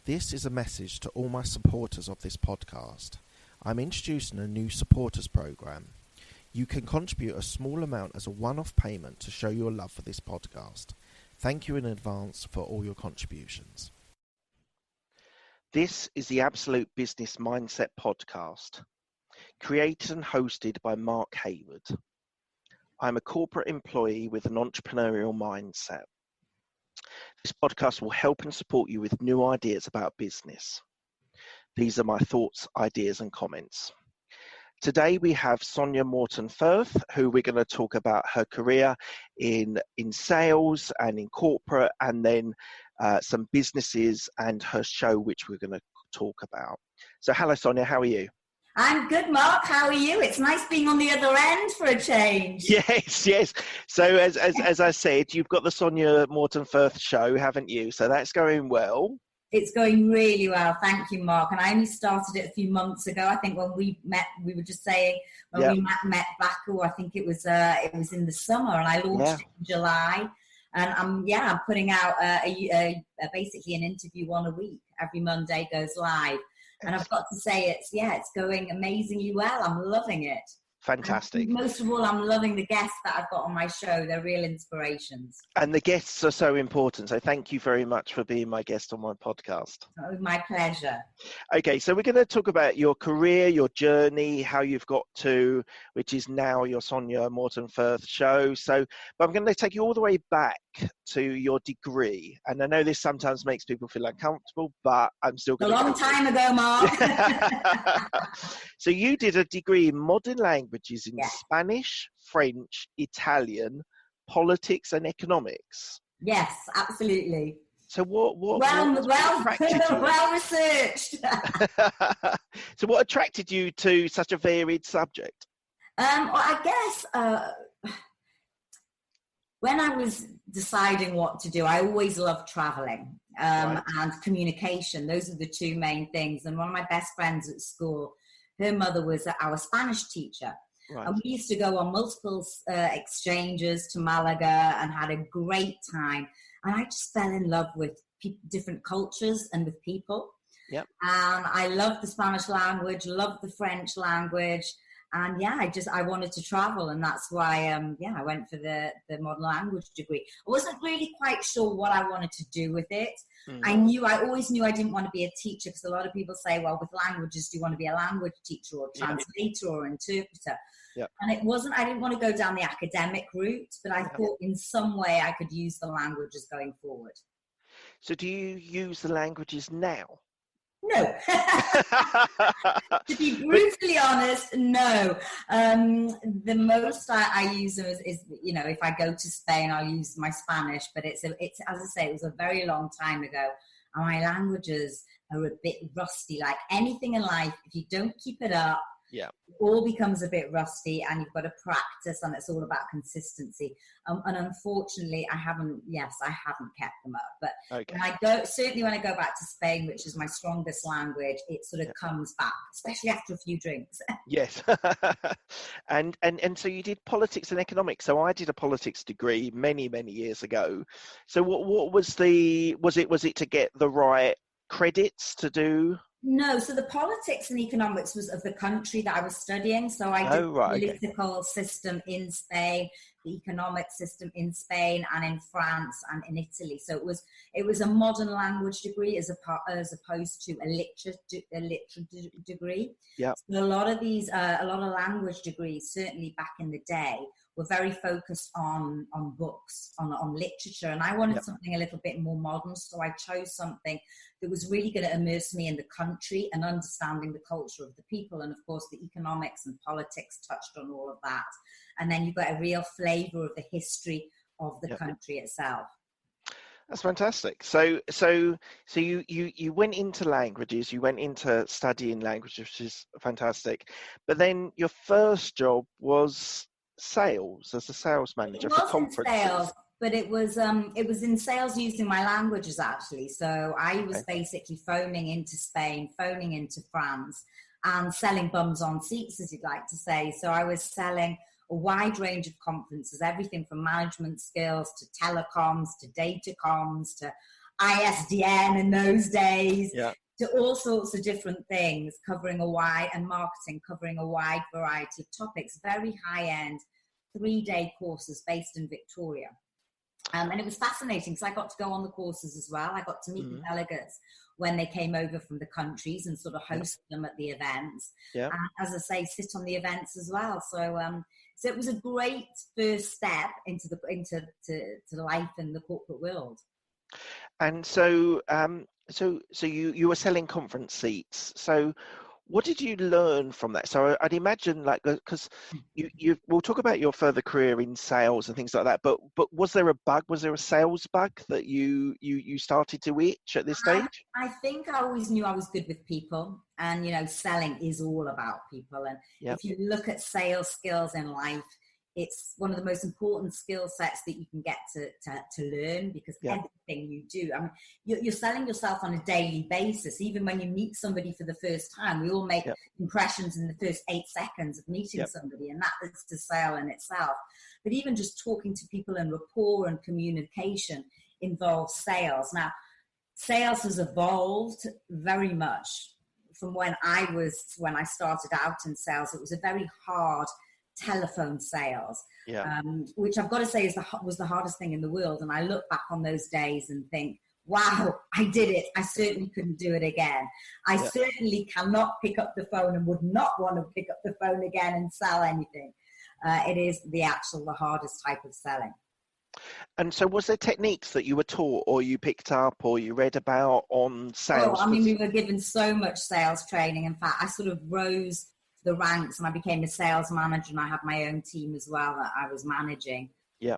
This is a message to all my supporters of this podcast. I'm introducing a new supporters program. You can contribute a small amount as a one-off payment to show your love for this podcast. Thank you in advance for all your contributions. This is the Absolute Business Mindset podcast, created and hosted by Mark Hayward. I'm a corporate employee with an entrepreneurial mindset. This podcast will help and support you with new ideas about business. These are my thoughts, ideas, and comments. Today we have Sonya Morton-Firth, who we're going to talk about her career in sales and in corporate, and then some businesses and her show, which we're going to talk about. So hello, Sonya, how are you? I'm good, Mark. How are you? It's nice being on the other end for a change. Yes. So as I said, you've got the Sonya Morton-Firth show, haven't you? So that's going well. It's going really well. Thank you, Mark. And I only started it a few months ago. I think when we met, we were just saying when we met back, I think it was in the summer, and I launched it in July. And I'm putting out basically an interview one a week. Every Monday goes live. And I've got to say, it's going amazingly well. I'm loving it. Fantastic. And most of all, I'm loving the guests that I've got on my show. They're real inspirations. And the guests are so important. So thank you very much for being my guest on my podcast. Oh, my pleasure. Okay, so we're going to talk about your career, your journey, how you've got to, which is now your Sonya Morton-Firth show. But I'm going to take you all the way back to your degree. And I know this sometimes makes people feel uncomfortable, but I'm still going to... A long time ago, Mark. So you did a degree in modern languages in Spanish, French, Italian, politics and economics. Yes, absolutely. So what attracted you? Well researched. So what attracted you to such a varied subject? Well, I guess when I was deciding what to do, I always loved traveling and communication. Those are the two main things. And one of my best friends at school, her mother was our Spanish teacher. Right. And we used to go on multiple exchanges to Malaga and had a great time. And I just fell in love with different cultures and with people. Yep. And I loved the Spanish language, loved the French language. And I wanted to travel, and that's why I went for the modern language degree. I wasn't really quite sure what I wanted to do with it. I always knew I didn't want to be a teacher, because a lot of people say, well, with languages, do you want to be a language teacher or translator or interpreter? Yep. And I didn't want to go down the academic route, but I thought in some way I could use the languages going forward. So do you use the languages now? No. To be brutally honest, no. The most I use them is if I go to Spain, I'll use my Spanish, but it's as I say, it was a very long time ago, and my languages are a bit rusty. Like anything in life, if you don't keep it up, it all becomes a bit rusty, and you've got to practice, and it's all about consistency. And unfortunately, I haven't kept them up. But when I go back to Spain, which is my strongest language, it sort of comes back, especially after a few drinks. Yes. And so you did politics and economics. So I did a politics degree many years ago. So what was it to get the right credits to do? No, so the politics and economics was of the country that I was studying. So I did the political system in Spain, the economic system in Spain and in France and in Italy. So it was a modern language degree as opposed to a literature degree. Yeah. So a lot of language degrees, certainly back in the day, were very focused on books, on literature. And I wanted something a little bit more modern. So I chose something that was really going to immerse me in the country and understanding the culture of the people. And of course, the economics and politics touched on all of that. And then you've got a real flavor of the history of the country itself. That's fantastic. So you went into languages, you went into studying languages, which is fantastic. But then your first job was sales, as a sales manager for conferences. Sales, but it was in sales using my languages, actually. So I was basically phoning into Spain, phoning into France, and selling bums on seats, as you'd like to say. So I was selling a wide range of conferences, everything from management skills to telecoms to data comms to ISDN in those days, Yeah. to all sorts of different things, and marketing, covering a wide variety of topics, very high-end 3-day courses based in Victoria. And it was fascinating because I got to go on the courses as well. I got to meet the delegates when they came over from the countries and sort of host them at the events. Yeah. And as I say, sit on the events as well. So it was a great first step into life in the corporate world. And so you were selling conference seats. So what did you learn from that? So I'd imagine, like, because we'll talk about your further career in sales and things like that. But was there a bug? Was there a sales bug that you started to itch at this stage? I think I always knew I was good with people, and selling is all about people. And if you look at sales skills in life, it's one of the most important skill sets that you can get to learn, because everything you do, I mean, you're selling yourself on a daily basis. Even when you meet somebody for the first time, we all make impressions in the first 8 seconds of meeting somebody, and that is to sell in itself. But even just talking to people, and rapport and communication involves sales. Now, sales has evolved very much from when I started out in sales. It was a very hard telephone sales, which I've got to say was the hardest thing in the world. And I look back on those days and think, wow, I did it. I certainly couldn't do it again. I certainly cannot pick up the phone, and would not want to pick up the phone again and sell anything. It is the hardest type of selling. And so was there techniques that you were taught, or you picked up, or you read about on sales? Oh, I mean, we were given so much sales training. In fact, I sort of rose the ranks, and I became a sales manager, and I had my own team as well that I was managing. The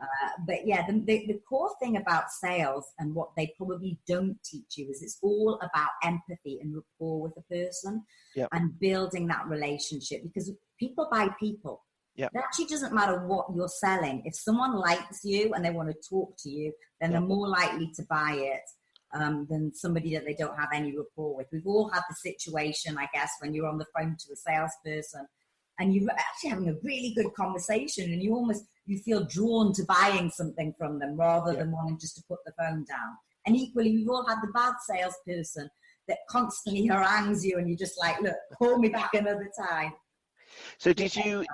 core thing about sales, and what they probably don't teach you, is it's all about empathy and rapport with a person, and building that relationship, because people buy people. It actually doesn't matter what you're selling. If someone likes you and they want to talk to you, then they're more likely to buy it than somebody that they don't have any rapport with. We've all had the situation, I guess, when you're on the phone to a salesperson and you're actually having a really good conversation, and you feel drawn to buying something from them rather than wanting just to put the phone down. And equally, we've all had the bad salesperson that constantly harangues you, and you're just like, look, call me back another time. So did you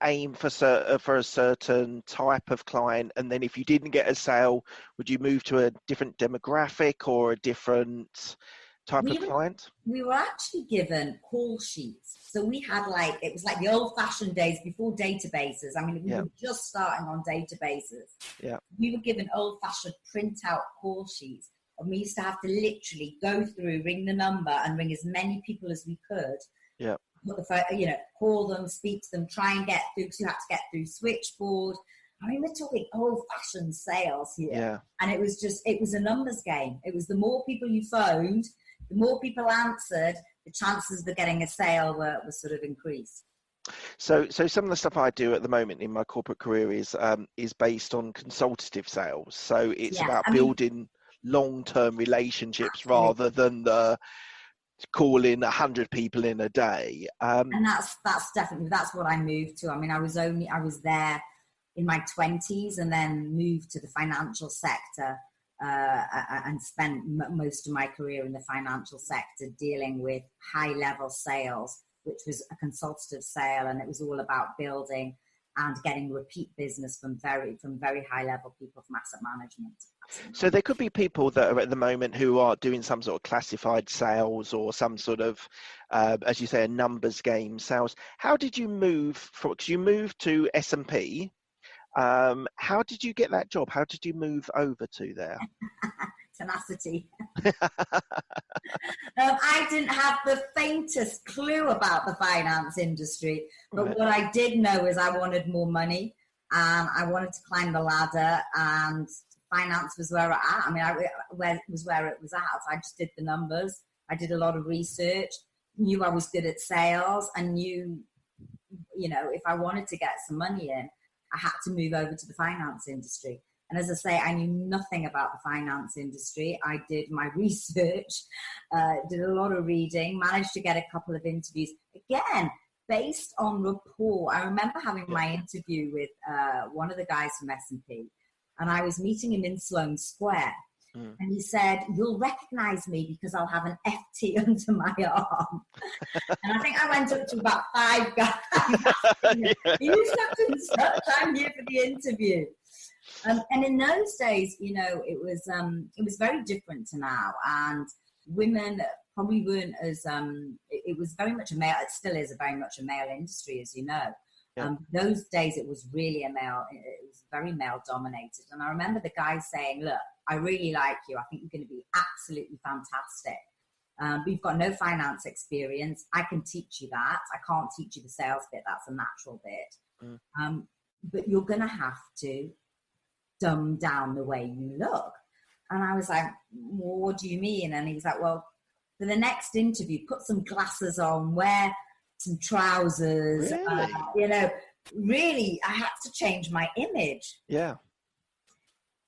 aim for a certain type of client, and then if you didn't get a sale, would you move to a different demographic or a different type of client? We were actually given call sheets. So we had it was like the old-fashioned days before databases. I mean, we were just starting on databases. Yeah. We were given old-fashioned printout call sheets, and we used to have to literally go through, ring the number, and ring as many people as we could. Yeah. Put the phone, call them, speak to them, try and get through, because you had to get through switchboard. I mean, we're talking old-fashioned sales here. Yeah. And it was a numbers game. It was the more people you phoned, the more people answered, the chances of getting a sale were sort of increased. So some of the stuff I do at the moment in my corporate career is based on consultative sales. So it's about building long-term relationships rather than calling 100 people in a day. And that's definitely what I moved to. I mean, I was there in my 20s, and then moved to the financial sector and spent most of my career in the financial sector dealing with high-level sales, which was a consultative sale, and it was all about building and getting repeat business from very high-level people from asset management. So there could be people that are at the moment who are doing some sort of classified sales or some sort of, as you say, a numbers game sales. How did you move because you moved to S&P? How did you get that job? How did you move over to there? Tenacity. I didn't have the faintest clue about the finance industry, but what I did know is I wanted more money, and I wanted to climb the ladder, and finance was where it was at. I just did the numbers. I did a lot of research, knew I was good at sales, and knew, if I wanted to get some money in, I had to move over to the finance industry. And as I say, I knew nothing about the finance industry. I did my research, did a lot of reading, managed to get a couple of interviews. Again, based on rapport. I remember having my interview with one of the guys from S&P. and I was meeting him in Sloane Square. And he said, "You'll recognize me because I'll have an FT under my arm." And I think I went up to about 5 guys. You such and such, I'm here for the interview. And in those days, you know, it was very different to now. And women probably weren't as, it was very much a male, it still is very much a male industry, as you know. Yeah. Those days it was really it was very male dominated. And I remember the guy saying, "Look, I really like you. I think you're going to be absolutely fantastic. But you've got no finance experience. I can teach you that. I can't teach you the sales bit. That's a natural bit. But you're going to have to dumb down the way you look." And I was like, "Well, what do you mean?" And he was like, "Well, for the next interview, put some glasses on, wear some trousers." Really? You know, really, I had to change my image. Yeah.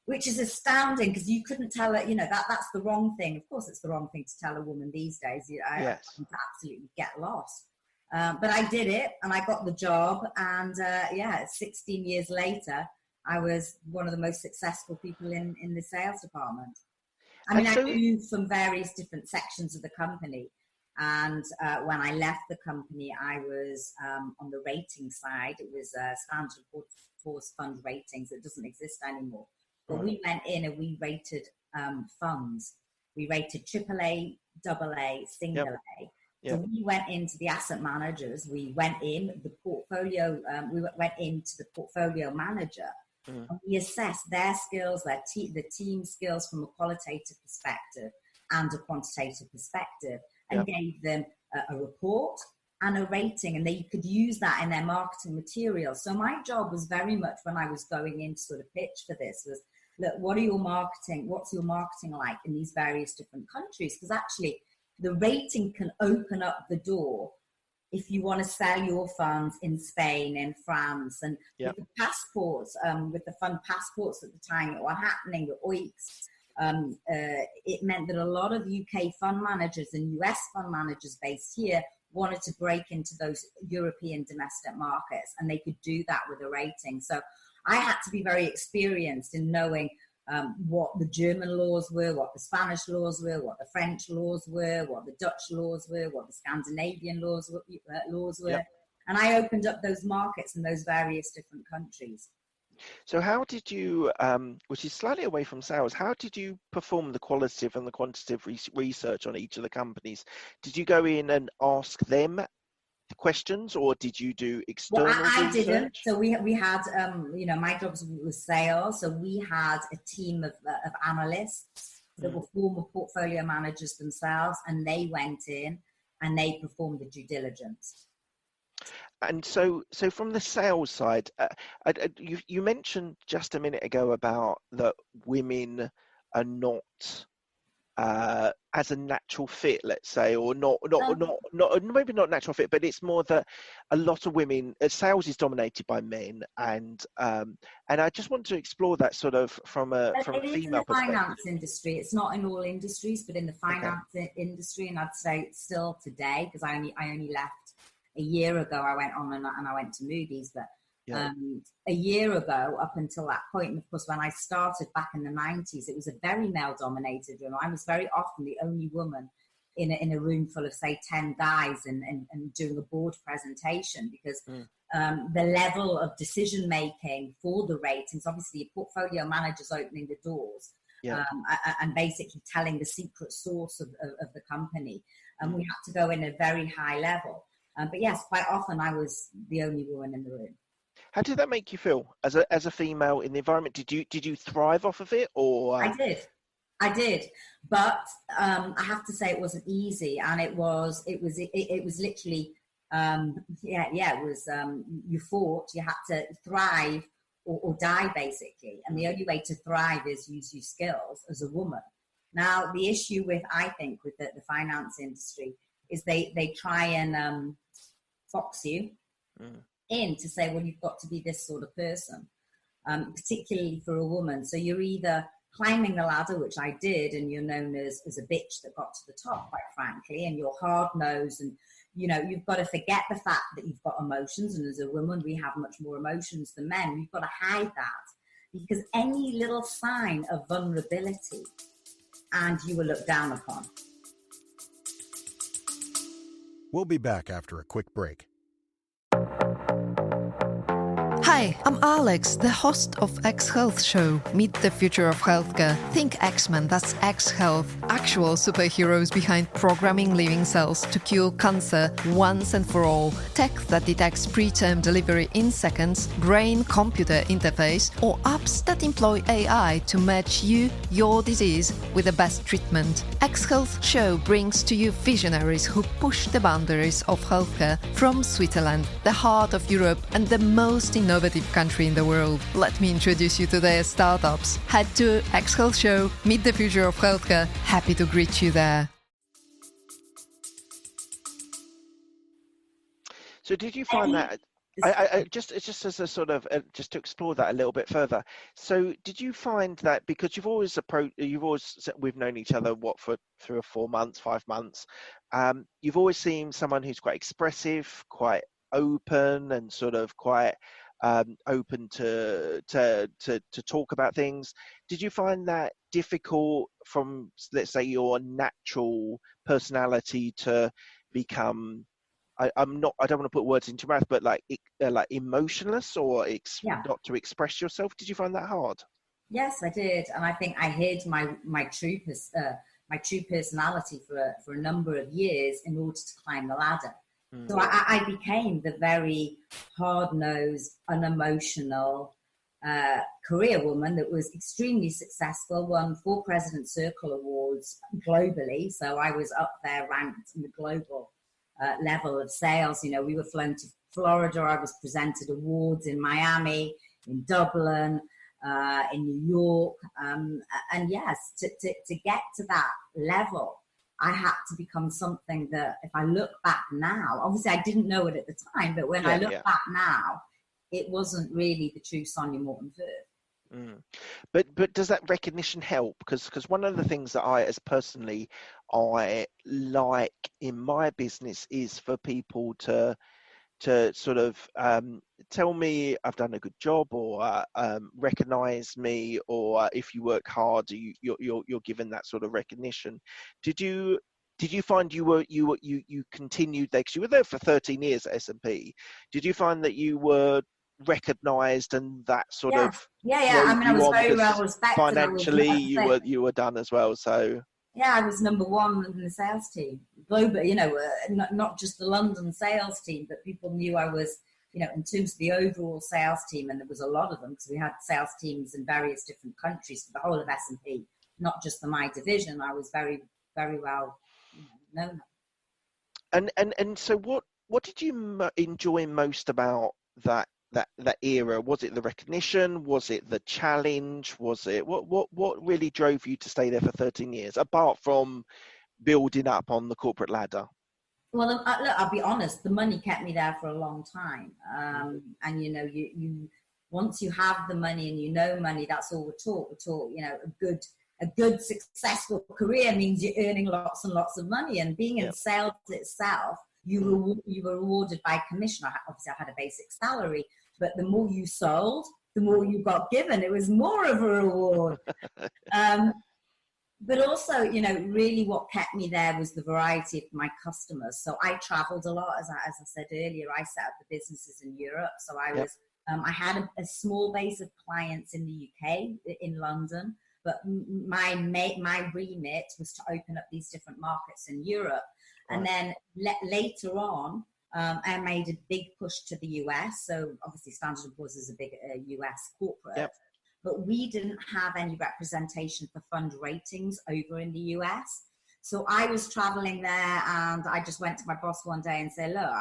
Which is astounding, because you couldn't tell her, you know, that's the wrong thing. Of course, it's the wrong thing to tell a woman these days. I absolutely get lost. But I did it, and I got the job. And 16 years later, I was one of the most successful people in the sales department. I mean, I moved from various different sections of the company. And when I left the company, I was on the rating side. It was Standard & Poor's fund ratings. It doesn't exist anymore. But we went in and we rated funds. We rated AAA, AA, single A. So we went into the asset managers. We went in the portfolio. We went into the portfolio manager. And we assessed their skills, the team skills from a qualitative perspective and a quantitative perspective, and gave them a report and a rating, and they could use that in their marketing material. So my job was very much, when I was going in to sort of pitch for this, was, look, what's your marketing like in these various different countries? Because actually the rating can open up the door if you want to sell your funds in Spain, in France, and with the passports, with the fund passports at the time that were happening, the OICs, it meant that a lot of UK fund managers and US fund managers based here wanted to break into those European domestic markets, and they could do that with a rating. So I had to be very experienced in knowing what the German laws were, what the Spanish laws were, what the French laws were, what the Dutch laws were, what the Scandinavian laws were. Yep. And I opened up those markets in those various different countries. So how did you, which is slightly away from sales, how did you perform the qualitative and the quantitative research on each of the companies? Did you go in and ask them the questions, or did you do external research? I didn't. So we had, my job was sales. So we had a team of analysts that were former portfolio managers themselves, and they went in and they performed the due diligence. And so from the sales side, you mentioned just a minute ago about that women are not as a natural fit, let's say, or not maybe not natural fit, but it's more that a lot of women, sales is dominated by men, and I just want to explore that sort of from a female perspective. In the finance industry, it's not in all industries, but in the finance industry, and I'd say still today, because I only left a year ago. I went on and I went to Moody's, but a year ago, up until that point, and of course when I started back in the 90s, it was a very male dominated room. I was very often the only woman in a room full of, say, 10 guys and doing a board presentation, because the level of decision making for the ratings, obviously your portfolio manager's opening the doors and basically telling the secret source of the company, and we had to go in a very high level. But yes, quite often I was the only woman in the room. How did that make you feel as a female in the environment? Did you thrive off of it, or? I did, but I have to say it wasn't easy, and it was literally it was you fought. You had to thrive or die, basically, and the only way to thrive is use your skills as a woman. Now the issue with the finance industry is they try and fox you in to say, well, you've got to be this sort of person, particularly for a woman. So you're either climbing the ladder, which I did, and you're known as a bitch that got to the top, quite frankly, and you're hard-nosed, and you've got to forget the fact that you've got emotions, and as a woman we have much more emotions than men. You've got to hide that, because any little sign of vulnerability and you were looked down upon. We'll be back after a quick break. Hi, I'm Alex, the host of X Health Show. Meet the future of healthcare. Think X-Men, that's X Health. Actual superheroes behind programming living cells to cure cancer once and for all. Tech that detects preterm delivery in seconds, brain-computer interface, or apps that employ AI to match you, your disease, with the best treatment. X Health Show brings to you visionaries who push the boundaries of healthcare from Switzerland, the heart of Europe and the most innovative country in the world. Let me introduce you to their startups. Head to X Health Show, meet the future of healthcare. Happy to greet you there. So did you find that, I just as a sort of, just to explore that a little bit further. So did you find that, because we've known each other, for 3 or 4 months, 5 months, you've always seen someone who's quite expressive, quite open, and sort of quite open to talk about things. Did you find that difficult from, let's say, your natural personality to become, I don't want to put words into your mouth, but like emotionless, or not to express yourself? Did you find that hard? Yes, I did, and I think I hid my true personality for a number of years in order to climb the ladder. So I became the very hard-nosed, unemotional career woman that was extremely successful, won 4 President Circle Awards globally. So I was up there ranked in the global level of sales. You know, we were flown to Florida. I was presented awards in Miami, in Dublin, in New York. And yes, to get to that level, I had to become something that, if I look back now, obviously I didn't know it at the time, but when I look back now, it wasn't really the true Sonya Morton-Firth. But does that recognition help? Because one of the things that I like in my business is for people to sort of tell me I've done a good job, or recognize me, or if you work hard, you're given that sort of recognition. Did you find you continued there, because you were there for 13 years at S&P? Did you find that you were recognized, and that sort of I mean, I was very well respected. Financially, you were done as well. So I was number 1 in the sales team globally. You know, not just the London sales team, but people knew I was, you know, in terms of the overall sales team, and there was a lot of them because we had sales teams in various different countries for the whole of S&P, not just for my division. I was very, very well known. And so what did you enjoy most about that era? Was it the recognition? Was it the challenge? Was it what really drove you to stay there for 13 years, apart from building up on the corporate ladder? Well, look, I'll be honest, the money kept me there for a long time. And you know, you once you have the money and you know money, that's all we're taught. We're taught, you know, a good successful career means you're earning lots and lots of money, and being in sales itself, you were rewarded by commission. Obviously I had a basic salary, but the more you sold, the more you got given. It was more of a reward. But also, you know, really what kept me there was the variety of my customers. So I traveled a lot, as I said earlier. I set up the businesses in Europe. So I was, I had a small base of clients in the UK, in London, but my remit was to open up these different markets in Europe. Right. And then later on, I made a big push to the US. So obviously Standard & Poor's is a big US corporate, but we didn't have any representation for fund ratings over in the US. So I was traveling there, and I just went to my boss one day and said, look,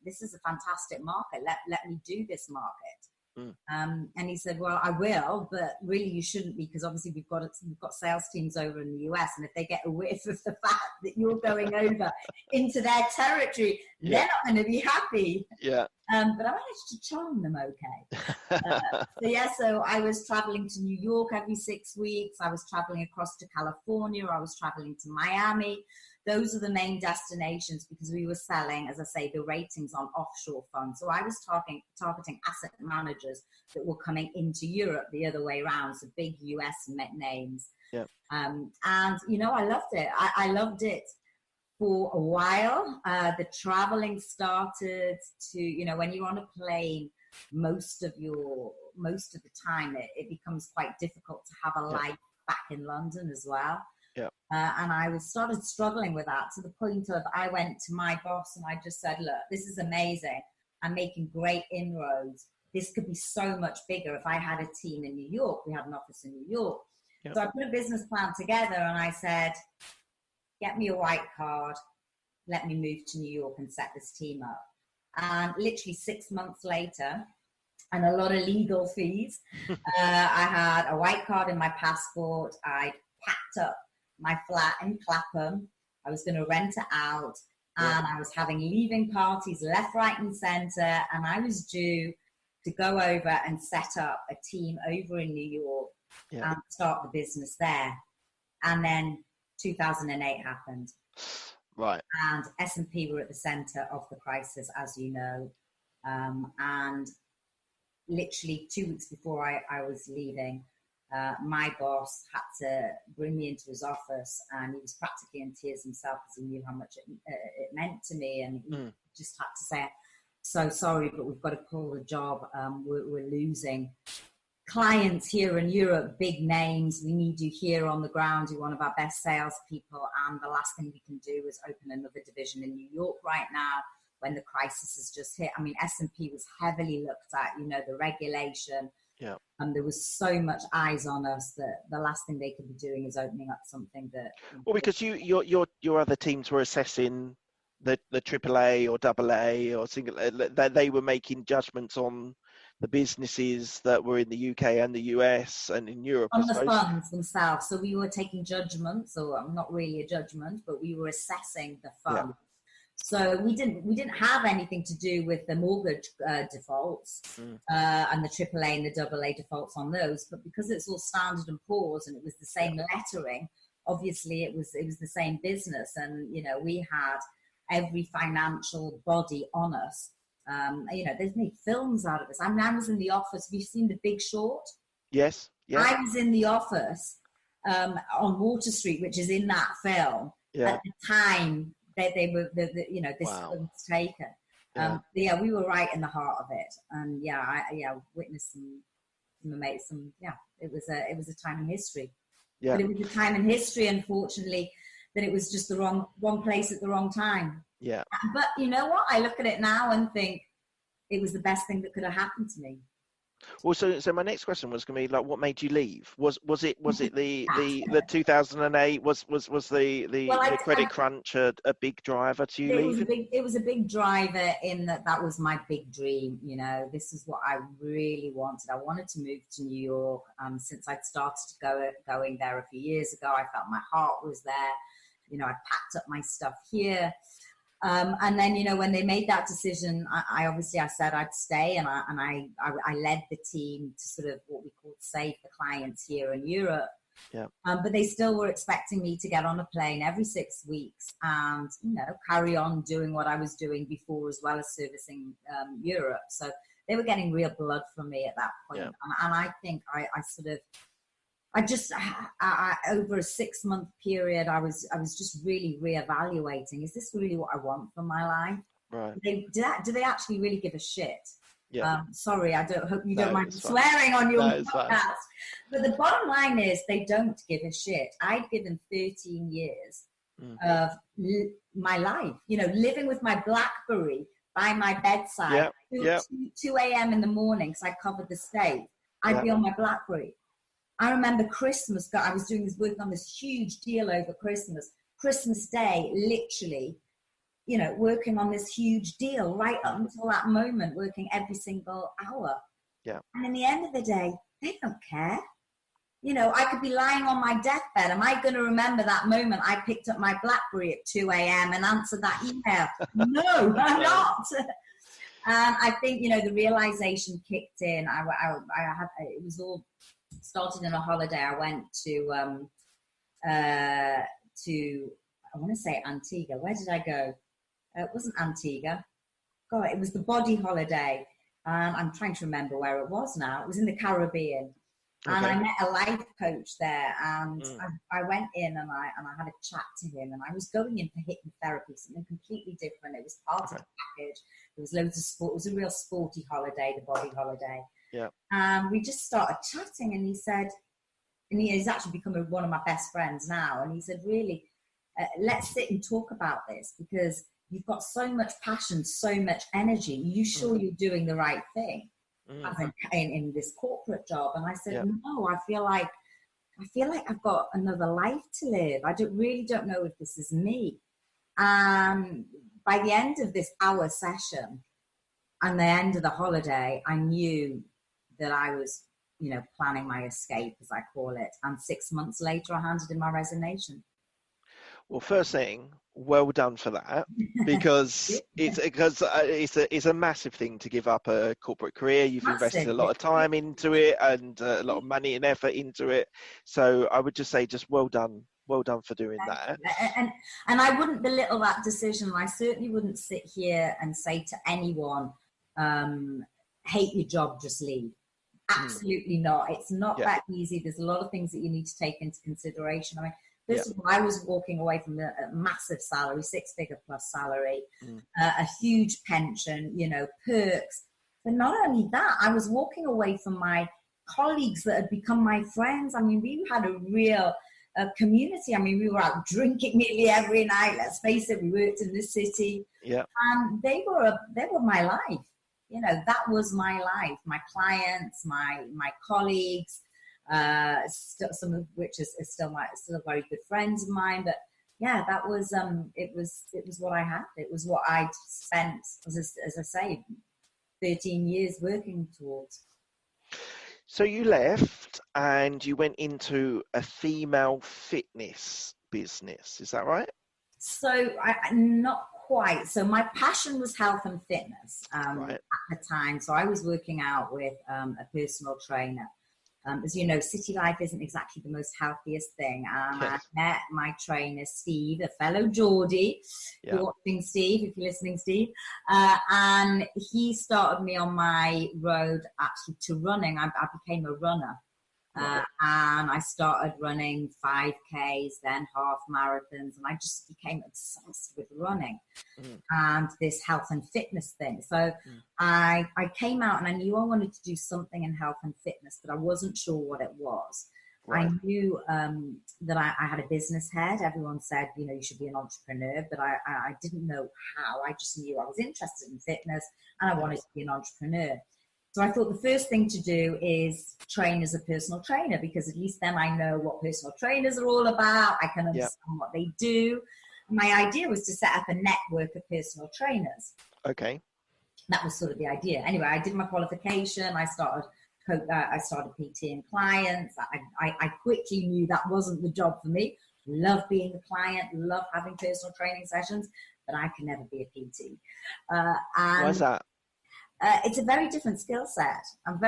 this is a fantastic market. Let me do this market. And he said, well, I will, but really you shouldn't, because obviously we've got sales teams over in the US, and if they get a whiff of the fact that you're going over into their territory, they're not going to be happy. But I managed to charm them okay. So I was traveling to New York every 6 weeks. I was traveling across to California. I was traveling to Miami. Those are the main destinations because we were selling, as I say, the ratings on offshore funds. So I was targeting asset managers that were coming into Europe the other way around, so big US names. Yeah. And, I loved it. I loved it for a while. The traveling started to, when you're on a plane, most of the time it becomes quite difficult to have a life back in London as well. Yeah. And I started struggling with that to the point of I went to my boss and I just said, look, this is amazing. I'm making great inroads. This could be so much bigger if I had a team in New York. We had an office in New York. Yep. So I put a business plan together and I said, get me a white card. Let me move to New York and set this team up. And literally 6 months later, and a lot of legal fees, I had a white card in my passport. I packed up my flat in Clapham. I was going to rent it out, and I was having leaving parties left, right, and center. And I was due to go over and set up a team over in New York and start the business there. And then 2008 happened. Right. And S&P were at the center of the crisis, as you know. And literally 2 weeks before I was leaving, my boss had to bring me into his office, and he was practically in tears himself because he knew how much it meant to me. And he just had to say, so sorry, but we've got to pull the job. We're losing clients here in Europe, big names. We need you here on the ground. You're one of our best salespeople. And the last thing we can do is open another division in New York right now when the crisis has just hit. I mean, S&P was heavily looked at, the regulation. Yeah. And there was so much eyes on us that the last thing they could be doing is opening up something that. Well, because your other teams were assessing the AAA or AA or single. They were making judgments on the businesses that were in the UK and the US and in Europe. On the funds themselves. So we were taking judgments, or not really a judgment, but we were assessing the fund. Yeah. So we didn't have anything to do with the mortgage defaults and the AAA and the AA defaults on those, but because it's all Standard and Poor's and it was the same lettering, obviously it was the same business, and we had every financial body on us. They've made films out of us. I mean, I was in the office. Have you seen The Big Short? Yes. I was in the office on Water Street, which is in that film at the time. They were, this film was taken. We were right in the heart of it, and witnessed some. It was a time in history. Yeah. But it was a time in history, unfortunately, that it was just the wrong place at the wrong time. Yeah. But you know what? I look at it now and think it was the best thing that could have happened to me. Well, so my next question was going to be like, what made you leave? Was it the 2008? Was the credit crunch a big driver to you leaving? It was a big driver in that was my big dream. This is what I really wanted. I wanted to move to New York. Since I'd started going there a few years ago, I felt my heart was there. I packed up my stuff here. And then, when they made that decision, I said I'd stay, and I led the team to sort of what we called save the clients here in Europe. Yeah. But they still were expecting me to get on a plane every 6 weeks and, carry on doing what I was doing before, as well as servicing Europe. So they were getting real blood from me at that point. Yeah. And I think over a 6 month period, I was just really reevaluating. Is this really what I want for my life? Right. Do they actually really give a shit? Yeah. Sorry, I hope you don't mind swearing on your podcast. But the bottom line is they don't give a shit. I'd given 13 years of my life, living with my BlackBerry by my bedside, 2 a.m. in the morning, because I covered the state. I'd be on my BlackBerry. I remember Christmas, I was working on this huge deal over Christmas Day, literally, working on this huge deal right up until that moment, working every single hour. Yeah. And in the end of the day, they don't care. I could be lying on my deathbed. Am I going to remember that moment I picked up my BlackBerry at 2 a.m. and answered that email? No, I'm not. And I think, you know, the realization kicked in. It was all started in a holiday. I went to I want to say Antigua. Where did I go? It wasn't Antigua. God, it was the body holiday. I'm trying to remember where it was now. It was in the Caribbean. And I met a life coach there, and I went in and I had a chat to him, and I was going in for hypnotherapy, something completely different. It was part of the package. There was loads of sport. It was a real sporty holiday, the body holiday. Yeah. And we just started chatting, and he said, and he has actually become one of my best friends now. And he said, really, let's sit and talk about this, because you've got so much passion, so much energy. You sure you're doing the right thing? In this corporate job? And I said, no, I feel like I've got another life to live. I really don't know if this is me. And by the end of this hour session and the end of the holiday, I knew that I was, you know, planning my escape, as I call it. And 6 months later, I handed in my resignation. Well, first thing, well done for that, because it's a massive thing to give up a corporate career. You've invested a lot of time into it and a lot of money and effort into it. So I would just say, just well done for doing that. And I wouldn't belittle that decision. I certainly wouldn't sit here and say to anyone, hate your job, just leave. Absolutely not. It's not that easy. There's a lot of things that you need to take into consideration. I mean, first of all, I was walking away from a massive salary, 6-figure plus salary, a huge pension, you know, perks. But not only that, I was walking away from my colleagues that had become my friends. I mean, we had a real community. I mean, we were out drinking nearly every night. Let's face it, we worked in the city. Yeah. And they were my life. You know, that was my life. My clients, my colleagues. Some of which is still very good friends of mine, but yeah, that was it was what I had. It was what I'd spent, as I say, 13 years working towards. So you left and you went into a female fitness business, is that right? So not quite. So my passion was health and fitness at the time. So I was working out with a personal trainer. As you know, city life isn't exactly the most healthiest thing. I met my trainer, Steve, a fellow Geordie. If you're watching, Steve, if you're listening, Steve. And he started me on my road actually to running. I became a runner. And I started running 5Ks, then half marathons, and I just became obsessed with running and this health and fitness thing. So I came out and I knew I wanted to do something in health and fitness, but I wasn't sure what it was. I knew that I had a business head. Everyone said, you know, you should be an entrepreneur, but I didn't know how. I just knew I was interested in fitness and I wanted to be an entrepreneur. So I thought the first thing to do is train as a personal trainer, because at least then I know what personal trainers are all about. I can understand what they do. My idea was to set up a network of personal trainers. Okay. That was sort of the idea. Anyway, I did my qualification. I started PTing clients. I quickly knew that wasn't the job for me. Love being a client, love having personal training sessions, but I can never be a PT. Why is that? It's a very different skill set. You've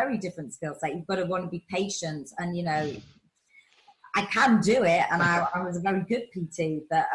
got to want to be patient, and you know, I can do it, and I was a very good PT, but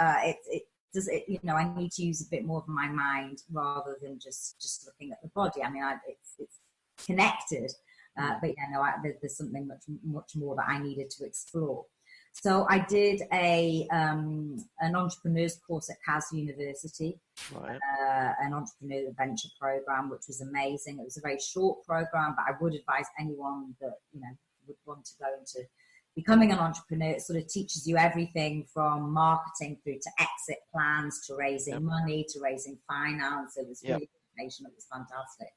you know, I need to use a bit more of my mind rather than just looking at the body. I mean, it's connected, but yeah, no, there's something much more that I needed to explore. So I did an entrepreneur's course at CAS University, an entrepreneur venture program, which was amazing. It was a very short program, but I would advise anyone that, you know, would want to go into becoming an entrepreneur. It sort of teaches you everything from marketing through to exit plans, to raising money, to raising finance. It was really information. It was fantastic.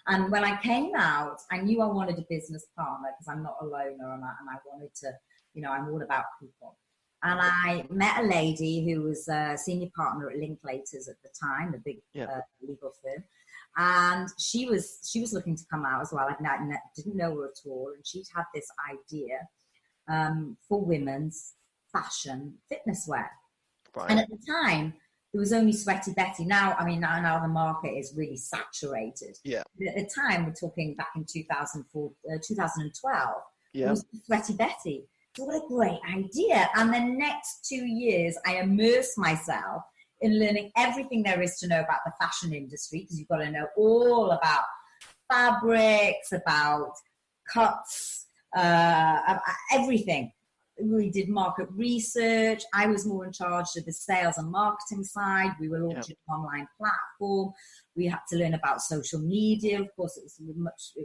And when I came out, I knew I wanted a business partner, because I'm not a loner, and I wanted to, you know, I'm all about people. And I met a lady who was a senior partner at Linklaters at the time, the big legal firm. And she was looking to come out as well. I didn't know her at all. And she'd had this idea for women's fashion fitness wear. And at the time, there was only Sweaty Betty. Now, I mean, now the market is really saturated. Yeah. At the time, we're talking back in 2004, 2012, Yeah. it was Sweaty Betty. So what a great idea. And the next 2 years, I immersed myself in learning everything there is to know about the fashion industry, because you've got to know all about fabrics, about cuts, about everything. We did market research. I was more in charge of the sales and marketing side. We were launching an online platform. We had to learn about social media. Of course, it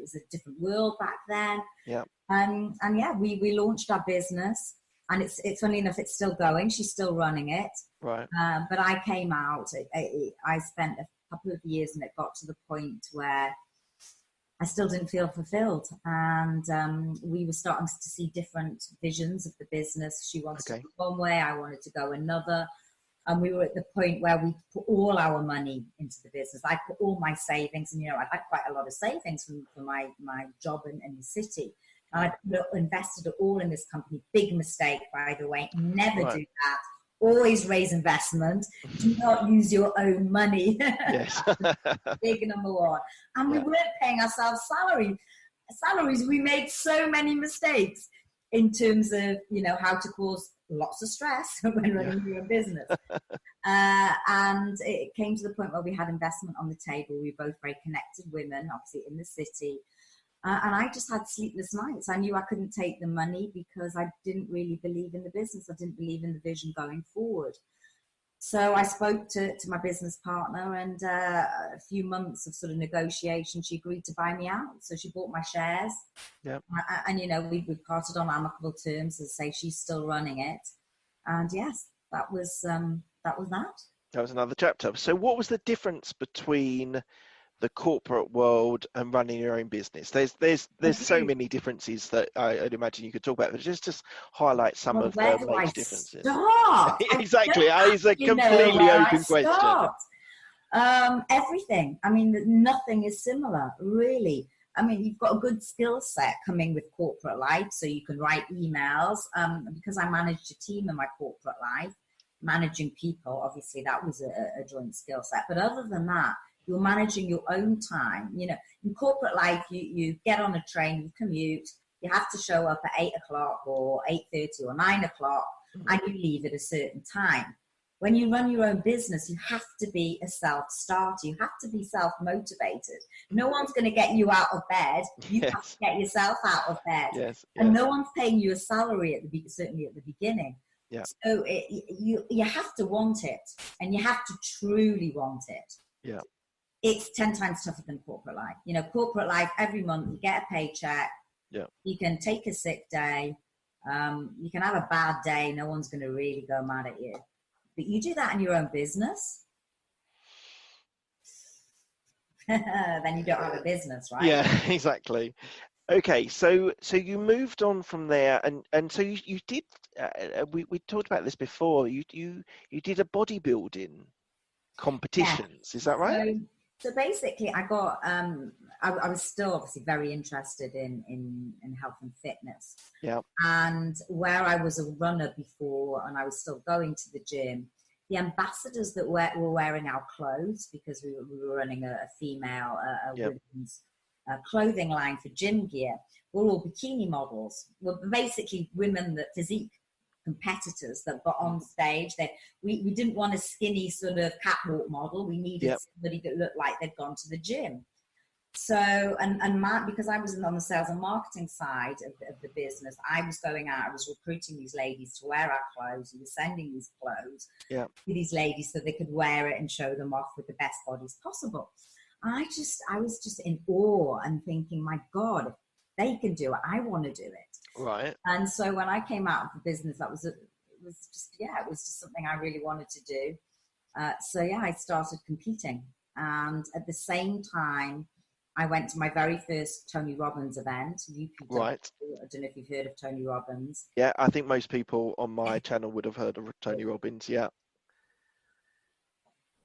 was a different world back then. Yeah. And yeah, we launched our business, and it's funny enough, it's still going. She's still running it. Right. But I came out. I spent a couple of years, and it got to the point where I still didn't feel fulfilled, and we were starting to see different visions of the business. She wanted to go one way, I wanted to go another, and we were at the point where we put all our money into the business. I put all my savings, and I had quite a lot of savings from my job in the city. And I invested it all in this company. Big mistake, by the way. Never do that. Always raise investment. Do not use your own money. Yes. Big number one. And we weren't paying ourselves salaries. We made so many mistakes in terms of, how to cause lots of stress when running your own business. And it came to the point where we had investment on the table. We were both very connected women, obviously in the city. And I just had sleepless nights. I knew I couldn't take the money because I didn't really believe in the business. I didn't believe in the vision going forward. So I spoke to my business partner, and a few months of sort of negotiation, she agreed to buy me out. So she bought my shares. Yeah. And we parted on amicable terms. As I say, she's still running it. And yes, that was that. That was another chapter. So what was the difference between the corporate world and running your own business? There's so many differences that I'd imagine you could talk about, but just highlight some of the major differences. Start? Exactly. It's a completely open question. Everything. I mean, nothing is similar, really. I mean, you've got a good skill set coming with corporate life, so you can write emails. Because I managed a team in my corporate life, managing people, obviously that was a joint skill set. But other than that, you're managing your own time. In corporate life, you get on a train, you commute, you have to show up at 8 o'clock or 8:30 or 9 o'clock, and you leave at a certain time. When you run your own business, you have to be a self-starter. You have to be self-motivated. No one's going to get you out of bed. You have to get yourself out of bed. And no one's paying you a salary certainly at the beginning. Yeah. So you have to want it, and you have to truly want it. Yeah. It's 10 times tougher than corporate life. Corporate life, every month you get a paycheck. Yeah. You can take a sick day. You can have a bad day. No one's going to really go mad at you. But you do that in your own business, then you don't have a business, right? Yeah, exactly. Okay, so you moved on from there, and so you did. We talked about this before. You did a bodybuilding competitions. Is that right? So basically, I got. I was still obviously very interested in health and fitness. Yeah. And where I was a runner before, and I was still going to the gym, the ambassadors that were wearing our clothes, because we were running a female women's clothing line for gym gear, were all bikini models. Were basically women that physique competitors that got on stage. We didn't want a skinny sort of catwalk model. We needed somebody that looked like they'd gone to the gym. So, because I was on the sales and marketing side of the business, I was going out, I was recruiting these ladies to wear our clothes. We were sending these clothes to these ladies so they could wear it and show them off with the best bodies possible. And I was just in awe and thinking, my God, if they can do it, I want to do it. Right. And so when I came out of the business, it was just something I really wanted to do. I started competing. And at the same time, I went to my very first Tony Robbins event. Right. I don't know if you've heard of Tony Robbins. Yeah, I think most people on my channel would have heard of Tony Robbins, yeah.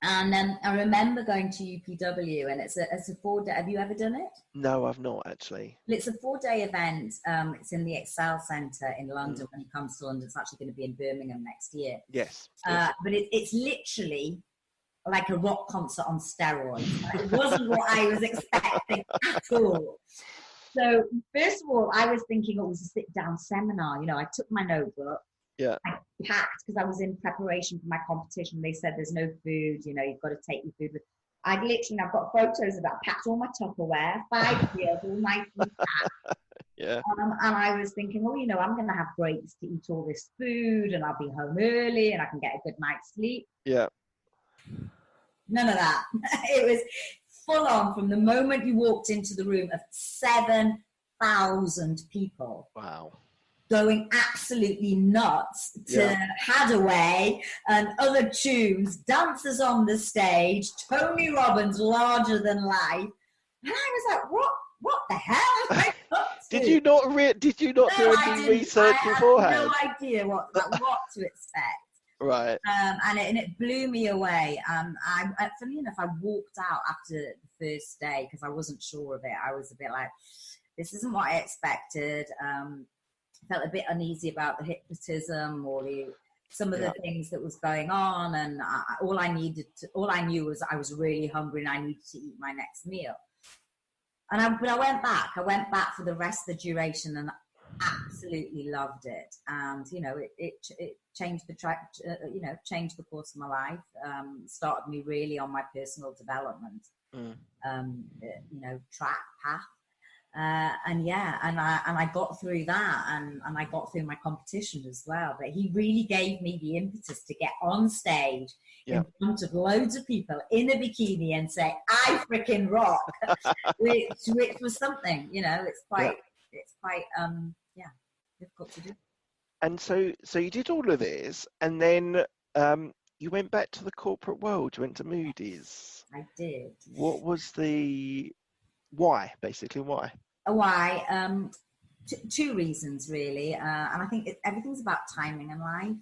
And I remember going to UPW, and it's a 4-day. Have you ever done it? No, I've not actually. Well, it's a 4-day event. It's in the Excel Centre in London. When it comes to London, it's actually going to be in Birmingham next year. Yes. But it's literally like a rock concert on steroids. It wasn't what I was expecting at all. So first of all, I was thinking it was a sit-down seminar. I took my notebook. Yeah. I packed because I was in preparation for my competition. They said there's no food. You've got to take your food with. I've got photos of that. I packed all my Tupperware, 5 years, all nicely packed. Yeah. And I was thinking, I'm going to have breaks to eat all this food, and I'll be home early, and I can get a good night's sleep. Yeah. None of that. It was full on from the moment you walked into the room of 7,000 people. Wow. Going absolutely nuts to Hadaway and other tunes, dancers on the stage, Tony Robbins, larger than life. And I was like, what the hell am I up to? Did you not do any research beforehand? I had no idea what to expect. Right. And it blew me away. Funny enough, I walked out after the first day because I wasn't sure of it. I was a bit like, this isn't what I expected. Felt a bit uneasy about the hypnotism or some of the things that was going on. And all I knew was I was really hungry and I needed to eat my next meal. But I went back. I went back for the rest of the duration and absolutely loved it. And, it changed the track, changed the course of my life, started me really on my personal development, track, path. And I got through that and I got through my competition as well. But he really gave me the impetus to get on stage in front of loads of people in a bikini and say, I freaking rock, which was something, it's quite difficult to do. And so you did all of this, and then you went back to the corporate world. You went to Moody's. I did. What was the why, basically? Why? Why? Two reasons, really. And I think everything's about timing in life.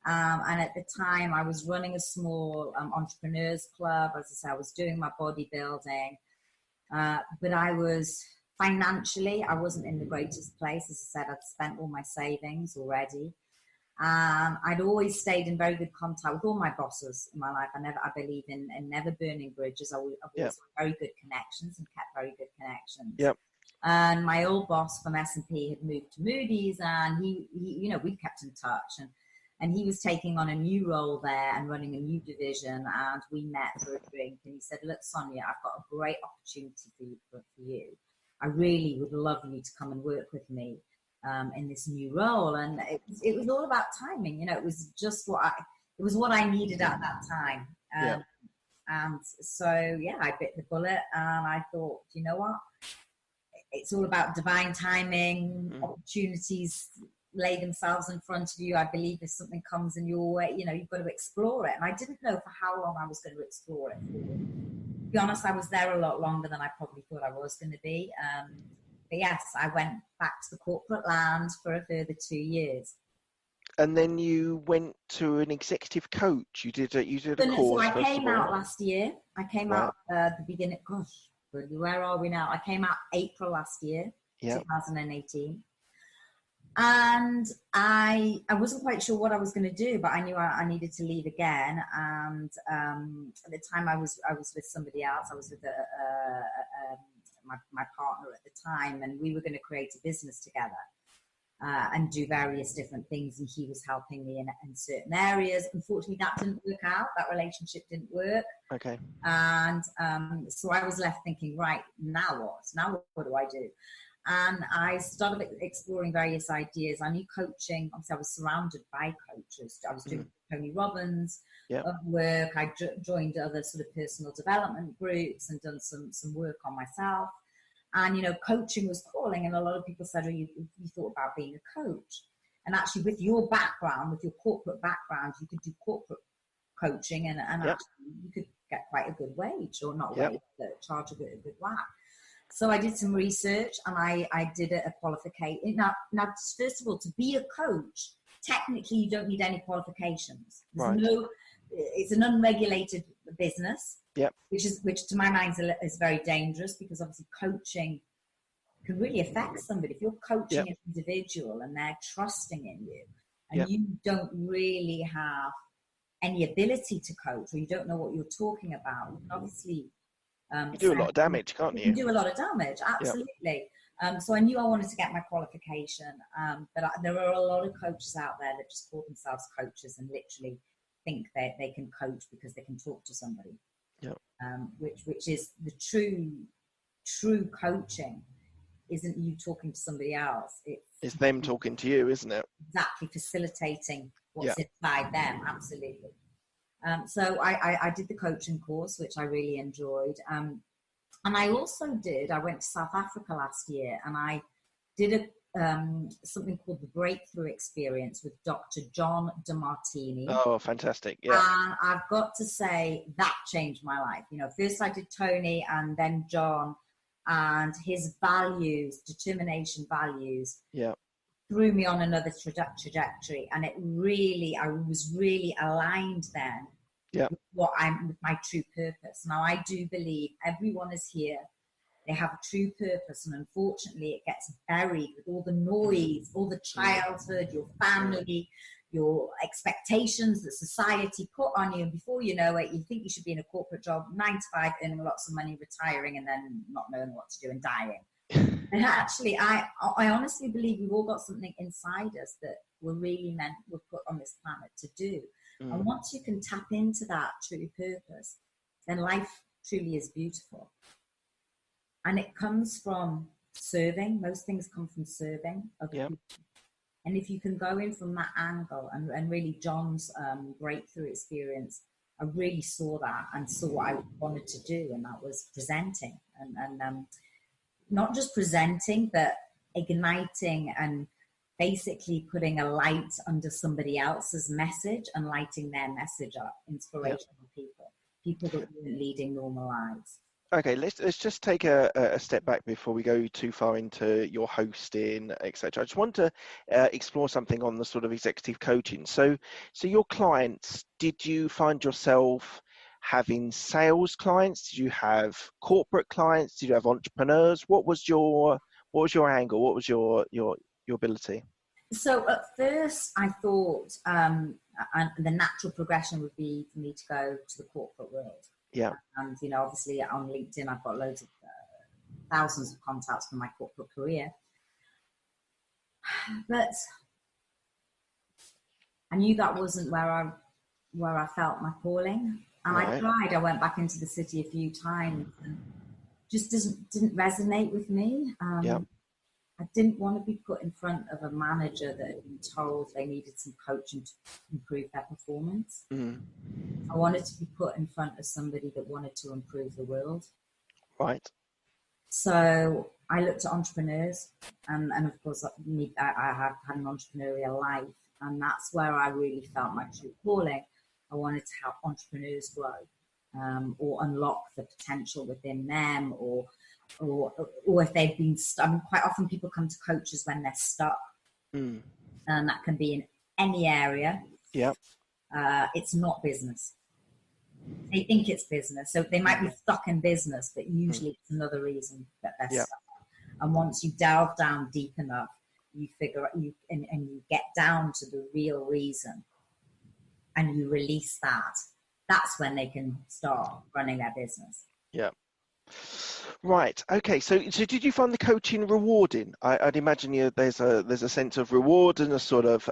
And at the time, I was running a small entrepreneurs club. As I said, I was doing my bodybuilding. But I was financially, I wasn't in the greatest place. As I said, I'd spent all my savings already. I'd always stayed in very good contact with all my bosses in my life. I believe in never burning bridges. I've always had very good connections and kept very good connections. Yep. And my old boss from S&P had moved to Moody's, and he we kept in touch. And he was taking on a new role there and running a new division. And we met for a drink, and he said, "Look, Sonya, I've got a great opportunity for you. I really would love you to come and work with me in this new role." And it was all about timing. It was just what I needed at that time. And so, I bit the bullet, and I thought, you know what? It's all about divine timing. Opportunities lay themselves in front of you. I believe if something comes in your way, you've got to explore it. And I didn't know for how long I was going to explore it. To be honest, I was there a lot longer than I probably thought I was going to be. But yes, I went back to the corporate land for a further 2 years. And then you went to an executive coach. You did a course. So I came out last year. I came out the beginning. Gosh, where are we now? I came out April last year, 2018. And I wasn't quite sure what I was going to do, but I knew I needed to leave again. And at the time, I was with somebody else. I was with my partner at the time, and we were going to create a business together and do various different things. And he was helping me in certain areas. Unfortunately, that didn't work out. That relationship didn't work. Okay. And so I was left thinking, right, now what? Now what do I do? And I started exploring various ideas. I knew coaching. Obviously, I was surrounded by coaches. I was doing Tony Robbins work. I joined other sort of personal development groups and done some work on myself. And, coaching was calling. And a lot of people said, you thought about being a coach. And actually, with your background, with your corporate background, you could do corporate coaching and actually you could get quite a good wage, or not wage, but charge a good whack. So I did some research, and I did a qualification. Now, first of all, to be a coach, technically you don't need any qualifications. It's an unregulated business, which to my mind is very dangerous, because obviously coaching can really affect somebody. If you're coaching an individual and they're trusting in you, and you don't really have any ability to coach, or you don't know what you're talking about, you can obviously you do a lot of damage, can't you? You can do a lot of damage, absolutely. So I knew I wanted to get my qualification, but there are a lot of coaches out there that just call themselves coaches and literally think that they can coach because they can talk to somebody. Which is the true coaching. Isn't you talking to somebody else? It's them talking to you, isn't it? Exactly, facilitating what's inside them. Absolutely. So I did the coaching course, which I really enjoyed. And I also I went to South Africa last year, and I did something called the Breakthrough Experience with Dr. John DeMartini. Oh, fantastic. Yeah. And I've got to say that changed my life. You know, first I did Tony and then John, and his values, determination values, threw me on another trajectory. And I was really aligned then with my true purpose. Now, I do believe everyone is here. They have a true purpose, and unfortunately it gets buried with all the noise, all the childhood, your family, your expectations that society put on you. And before you know it, you think you should be in a corporate job, 9 to 5, earning lots of money, retiring, and then not knowing what to do and dying. And actually, I honestly believe we've all got something inside us that we're put on this planet to do. And once you can tap into that true purpose, then life truly is beautiful. And it comes from serving. Most things come from serving other people. And if you can go in from that angle, and really John's breakthrough experience, I really saw that and saw what I wanted to do, and that was presenting. And not just presenting, but igniting and basically putting a light under somebody else's message and lighting their message up. Inspirational people that weren't leading normal lives. Okay, let's just take a step back before we go too far into your hosting, etc. I just want to explore something on the sort of executive coaching. So your clients, did you find yourself having sales clients? Did you have corporate clients? Did you have entrepreneurs? What was your angle? What was your ability? So at first I thought and the natural progression would be for me to go to the corporate world. Yeah. And, you know, obviously on LinkedIn, I've got loads of thousands of contacts from my corporate career. But I knew that wasn't where I felt my calling. And I tried. I went back into the city a few times and just didn't resonate with me. I didn't want to be put in front of a manager that had been told they needed some coaching to improve their performance. I wanted to be put in front of somebody that wanted to improve the world. Right. So I looked at entrepreneurs, and of course I have had an entrepreneurial life, and that's where I really felt my true calling. I wanted to help entrepreneurs grow, or unlock the potential within them, or if they've been stuck. Quite often people come to coaches when they're stuck, and that can be in any area. It's not business. They think it's business, so they might be stuck in business, but usually it's another reason that they're stuck. And once you delve down deep enough, you figure and you get down to the real reason, and you release that. That's when they can start running their business. Right. Okay. So did you find the coaching rewarding? I'd imagine there's a sense of reward and a sort of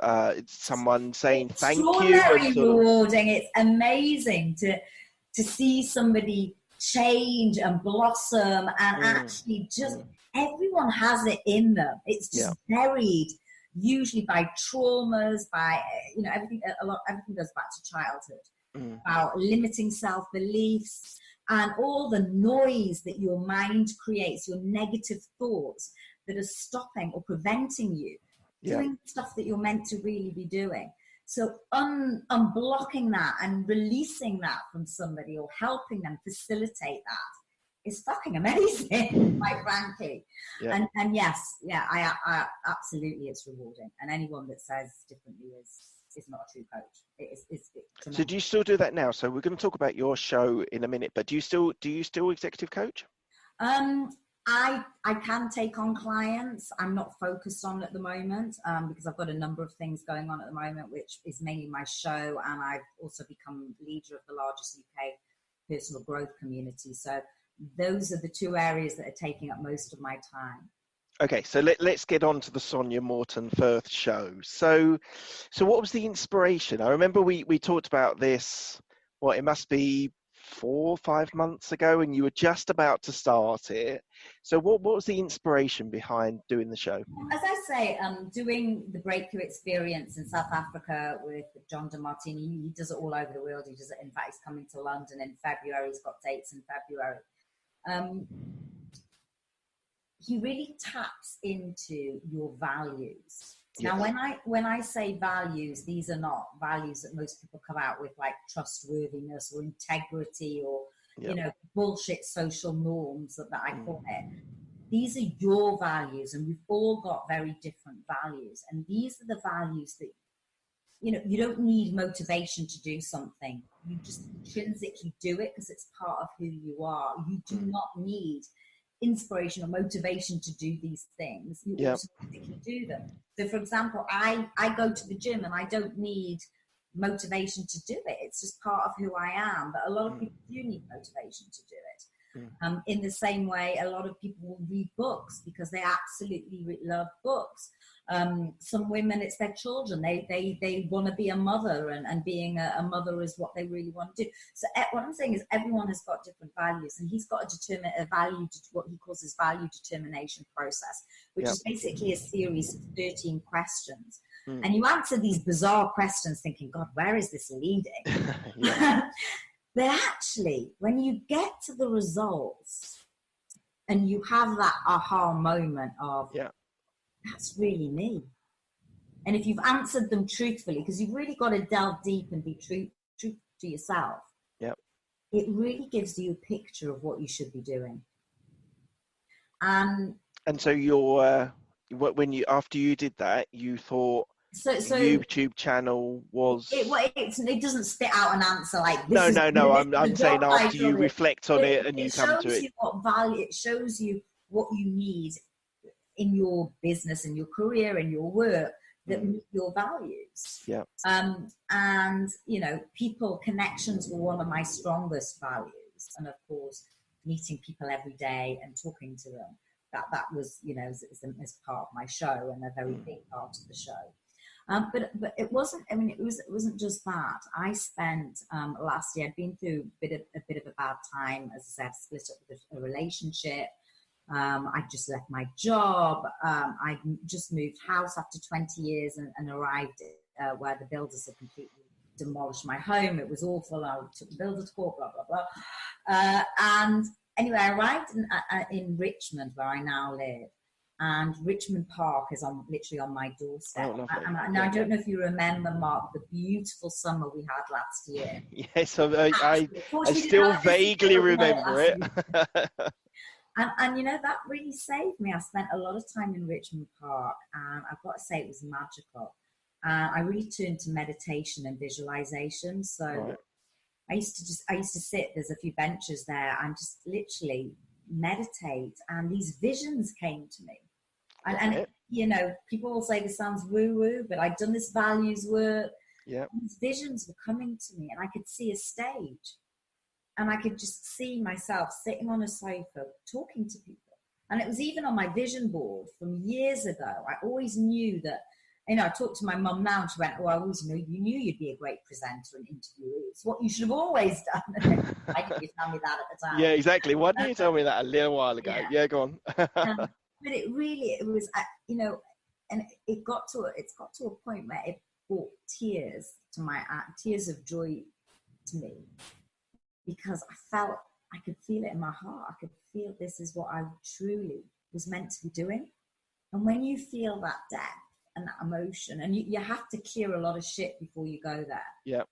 someone saying thank you. Extraordinary rewarding. It's amazing to see somebody change and blossom, and actually just everyone has it in them. It's just buried, usually by traumas, by everything. Everything goes back to childhood, about limiting self-beliefs. And all the noise that your mind creates, your negative thoughts that are stopping or preventing you doing stuff that you're meant to really be doing. So unblocking that and releasing that from somebody, or helping them facilitate that, is fucking amazing, quite frankly. And I absolutely, it's rewarding. And anyone that says differently is not a true coach. It's so do you still do that now? So we're going to talk about your show in a minute, but do you still executive coach? I can take on clients. I'm not focused on at the moment because I've got a number of things going on at the moment, which is mainly my show, and I've also become leader of the largest UK personal growth community. So those are the two areas that are taking up most of my time. Okay, so let's get on to the Sonya Morton-Firth show. So what was the inspiration? I remember we talked about this, it must be 4 or 5 months ago, and you were just about to start it. So what was the inspiration behind doing the show? As I say, doing the Breakthrough Experience in South Africa with John DeMartini, he does it all over the world. He does it, in fact, he's coming to London in February. He's got dates in February. He really taps into your values. Now, when I say values, these are not values that most people come out with, like trustworthiness or integrity or, bullshit social norms that I call it. These are your values, and we've all got very different values. And these are the values that, you don't need motivation to do something. You just intrinsically do it because it's part of who you are. You do not need inspiration or motivation to do these things. You automatically do them. So for example, I go to the gym and I don't need motivation to do it. It's just part of who I am. But a lot of people do need motivation to do it. In the same way, a lot of people will read books because they absolutely love books. Some women, it's their children. They want to be a mother, and being a mother is what they really want to do. So what I'm saying is everyone has got different values, and he's got to determine a value, what he calls his value determination process, which is basically a series of 13 questions. And you answer these bizarre questions thinking, God, where is this leading? But actually, when you get to the results and you have that aha moment of, that's really me. And if you've answered them truthfully, because you've really got to delve deep and be true to yourself, it really gives you a picture of what you should be doing. And so after you did that, you thought, so YouTube channel was it doesn't spit out an answer like this. No. I'm saying after you reflect on it and you come to it. It shows you what you need in your business, in your career, in your work that meet your values. And people connections were one of my strongest values, and of course, meeting people every day and talking to them. That was as part of my show and a very big part of the show. But it wasn't. I mean, it wasn't just that. I spent last year. I'd been through a bit of a bad time. As I said, split up with a relationship. I just left my job. I just moved house after 20 years and arrived where the builders had completely demolished my home. It was awful. I took the builder to court. Blah blah blah. And anyway, I arrived in Richmond, where I now live. And Richmond Park is literally on my doorstep. And I don't know if you remember, Mark, the beautiful summer we had last year. Yes, I still vaguely remember it. And that really saved me. I spent a lot of time in Richmond Park, and I've got to say it was magical. I really turned to meditation and visualization. So I used to sit. There's a few benches there, and just literally meditate, and these visions came to me. And people will say this sounds woo-woo, but I'd done this values work. And these visions were coming to me, and I could see a stage, and I could just see myself sitting on a sofa talking to people. And it was even on my vision board from years ago. I always knew that. I talked to my mum now, and she went, I always knew you'd be a great presenter and interviewer. It's what you should have always done. Why didn't you tell me that at the time? Yeah, exactly. Why didn't you tell me that a little while ago? Yeah, go on. But it was, and it's got to a point where it brought tears of joy to me, because I could feel it in my heart. I could feel this is what I truly was meant to be doing. And when you feel that depth and that emotion, and you have to clear a lot of shit before you go there. Yeah.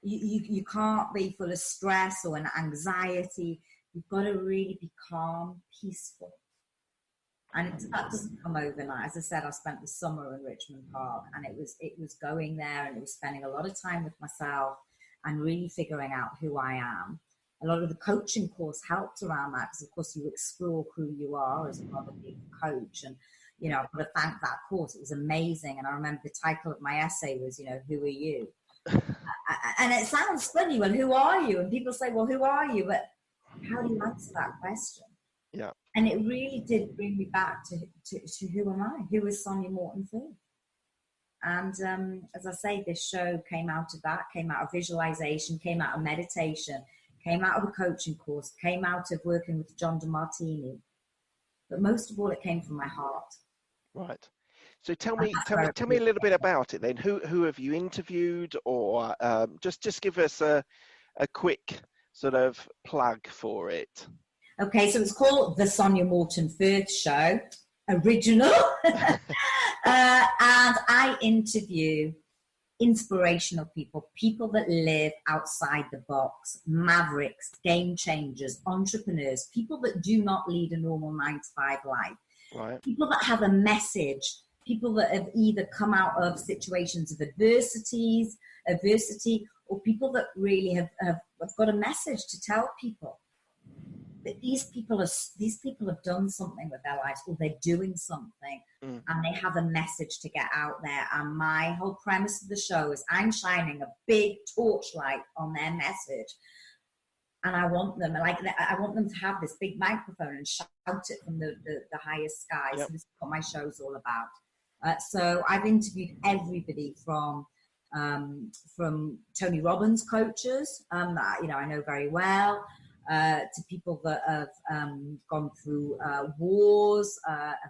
You can't be full of stress or an anxiety. You've got to really be calm, peaceful. And that doesn't come overnight. As I said, I spent the summer in Richmond Park, and it was going there, and it was spending a lot of time with myself and really figuring out who I am. a lot of the coaching course helped around that, because of course you explore who you are as part of being a coach. And, you know, I've got to thank that course. It was amazing. And I remember the title of my essay was, you know, who are you? And it sounds funny. Well, who are you? And people say, well, who are you? But how do you answer that question? Yeah. And it really did bring me back to who am I? Who is Sonya Morton-Firth? And as I say, this show came out of that, came out of visualization, came out of meditation, came out of a coaching course, came out of working with John DeMartini. But most of all, it came from my heart. Right. So tell me a little bit about it then. Who have you interviewed, or just give us a quick sort of plug for it. Okay, so it's called the Sonya Morton-Firth Show, original. And I interview inspirational people, people that live outside the box, mavericks, game changers, entrepreneurs, people that do not lead a normal 9-to-5 life, right. People that have a message, people that have either come out of situations of adversity, or people that really have got a message to tell people. That these people have done something with their lives, or they're doing something, and they have a message to get out there. And my whole premise of the show is I'm shining a big torchlight on their message, and I want them to have this big microphone and shout it from the highest sky. Yep. So this is what my show's all about. So I've interviewed everybody from Tony Robbins coaches that I know very well. To people that have gone through wars,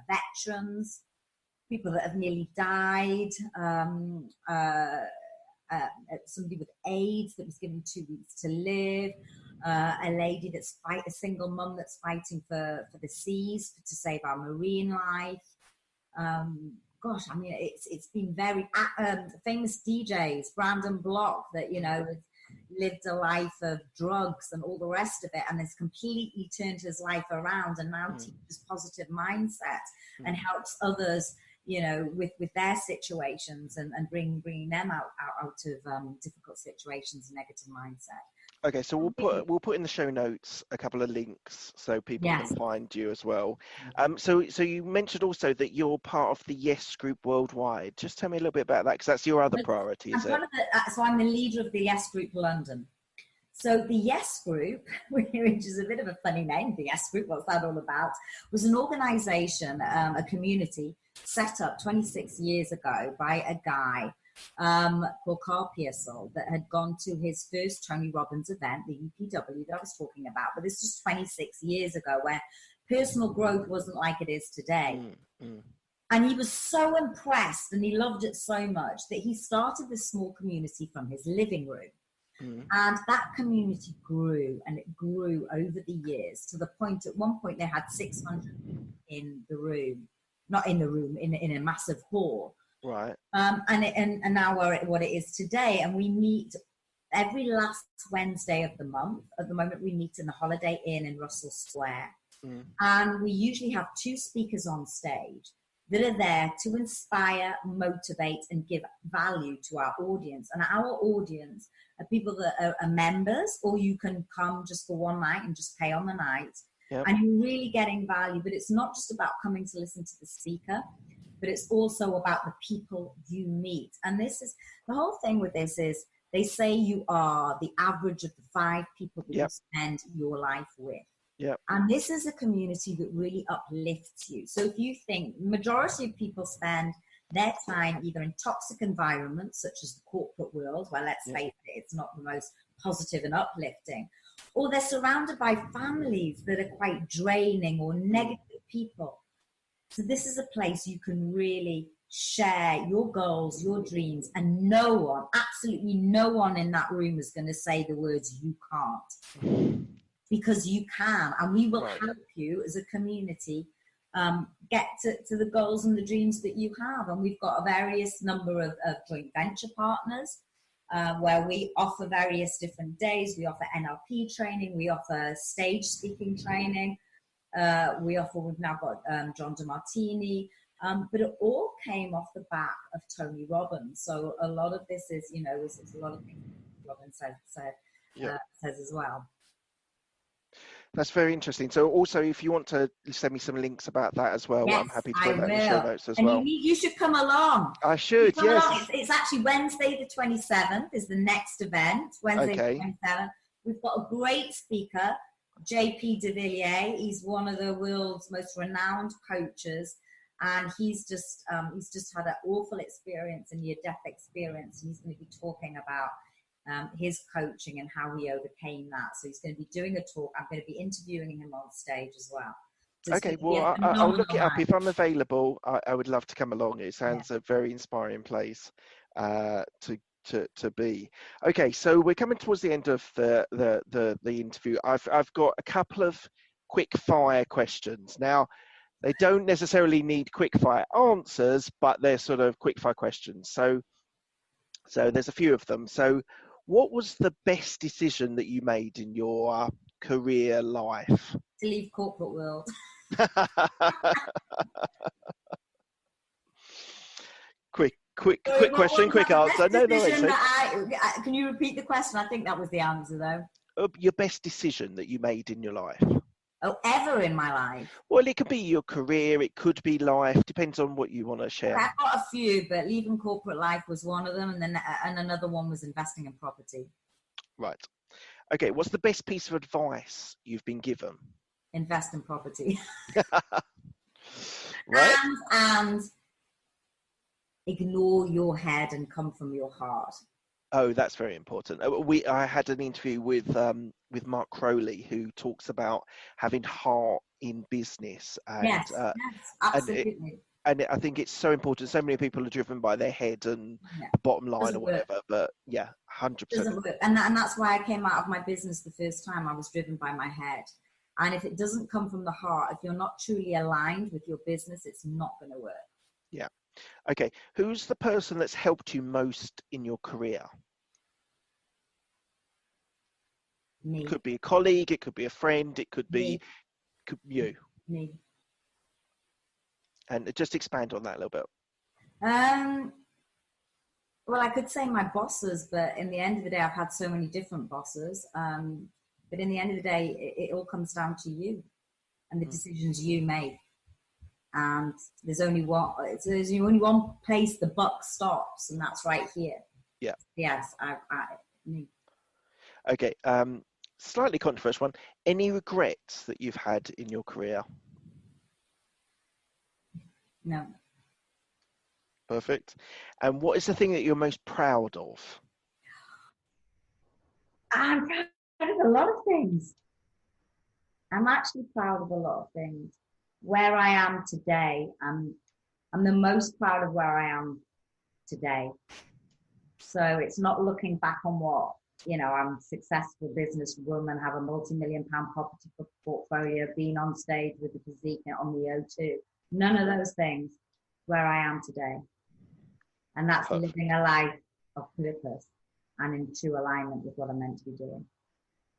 veterans, people that have nearly died, somebody with AIDS that was given 2 weeks to live, a lady a single mum that's fighting for the seas to save our marine life. Gosh, I mean, it's been very famous DJs, Brandon Block, that lived a life of drugs and all the rest of it, and has completely turned his life around, and now teaches positive mindset and helps others, with their situations and bringing them out of difficult situations and negative mindset. Okay, so we'll put in the show notes a couple of links so people can find you as well. So you mentioned also that you're part of the Yes Group worldwide. Just tell me a little bit about that, because that's your other priority, is it? So I'm the leader of the Yes Group London. So the Yes Group, which is a bit of a funny name, the Yes Group, what's that all about, was an organisation, a community set up 26 years ago by a guy called Carl Pearsall, that had gone to his first Tony Robbins event, the UPW that I was talking about. But this was 26 years ago, where personal growth wasn't like it is today. And he was so impressed and he loved it so much that he started this small community from his living room. And that community grew, and it grew over the years to the point, at one point they had 600 in the room, not in the room, in a massive hall. Right. And now we're at what it is today, and we meet every last Wednesday of the month. At the moment, we meet in the Holiday Inn in Russell Square, and we usually have 2 speakers on stage that are there to inspire, motivate, and give value to our audience. And our audience are people that are members, or you can come just for one night and just pay on the night. Yep. And you're really getting value. But it's not just about coming to listen to the speaker, but it's also about the people you meet. And this is the whole thing with this is they say you are the average of the 5 people that you spend your life with. Yep. And this is a community that really uplifts you. So if you think majority of people spend their time either in toxic environments, such as the corporate world, where let's face it, it's not the most positive and uplifting, or they're surrounded by families that are quite draining or negative people. So this is a place you can really share your goals, your dreams, and no one, absolutely no one in that room is going to say the words "you can't," because you can, and we will help you as a community get to the goals and the dreams that you have. And we've got a various number of joint venture partners where we offer various different days. We offer NLP training, we offer stage speaking training. We've now got John DeMartini, but it all came off the back of Tony Robbins. So a lot of this is, is a lot of things Robbins says as well. That's very interesting. So also, if you want to send me some links about that as well, Yes, I'm happy to I put that in the show will. notes as And well. you should come along. I should, Come yes. along. It's actually Wednesday the 27th is the next event. Wednesday the 27th. We've got a great speaker, JP de Villiers. He's one of the world's most renowned coaches, and he's just had an awful experience, a near-death experience, and he's going to be talking about his coaching and how he overcame that. So he's going to be doing a talk. I'm going to be interviewing him on stage as well. So okay, well, I'll look it up. If I'm available, I would love to come along. It sounds a very inspiring place to be. Okay, so we're coming towards the end of the interview. I've got a couple of quick fire questions. Now, they don't necessarily need quick fire answers, but they're sort of quick fire questions. So there's a few of them. So what was the best decision that you made in your career life? To leave corporate world. Quick question, quick answer. No, can you repeat the question? I think that was the answer, though. Your best decision that you made in your life? Oh, ever in my life? Well, it could be your career, it could be life, depends on what you want to share. I've got a few, but leaving corporate life was one of them, and another one was investing in property. Right. Okay, what's the best piece of advice you've been given? Invest in property. Right. And ignore your head and come from your heart. Oh, that's very important. I had an interview with Mark Crowley, who talks about having heart in business. And, yes, absolutely. And I think it's so important. So many people are driven by their head and bottom line or whatever. But yeah, 100%. And that's why I came out of my business the first time. I was driven by my head. And if it doesn't come from the heart, if you're not truly aligned with your business, it's not going to work. Yeah. Okay. Who's the person that's helped you most in your career? Me. It could be a colleague, it could be a friend, it could be you. Me. And just expand on that a little bit. Well, I could say my bosses, but in the end of the day, I've had so many different bosses. But in the end of the day, it all comes down to you and the decisions you make. And there's only one place the buck stops, and that's right here. Yeah. Yes, me. Okay. Slightly controversial one. Any regrets that you've had in your career? No. Perfect. And what is the thing that you're most proud of? I'm proud of a lot of things. I'm actually proud of a lot of things. Where I am today, I'm the most proud of where I am today. So it's not looking back on what, I'm a successful businesswoman, have a multi-million-pound property portfolio, being on stage with the physique on the O2. None of those things. Where I am today. And that's living a life of purpose and in true alignment with what I'm meant to be doing.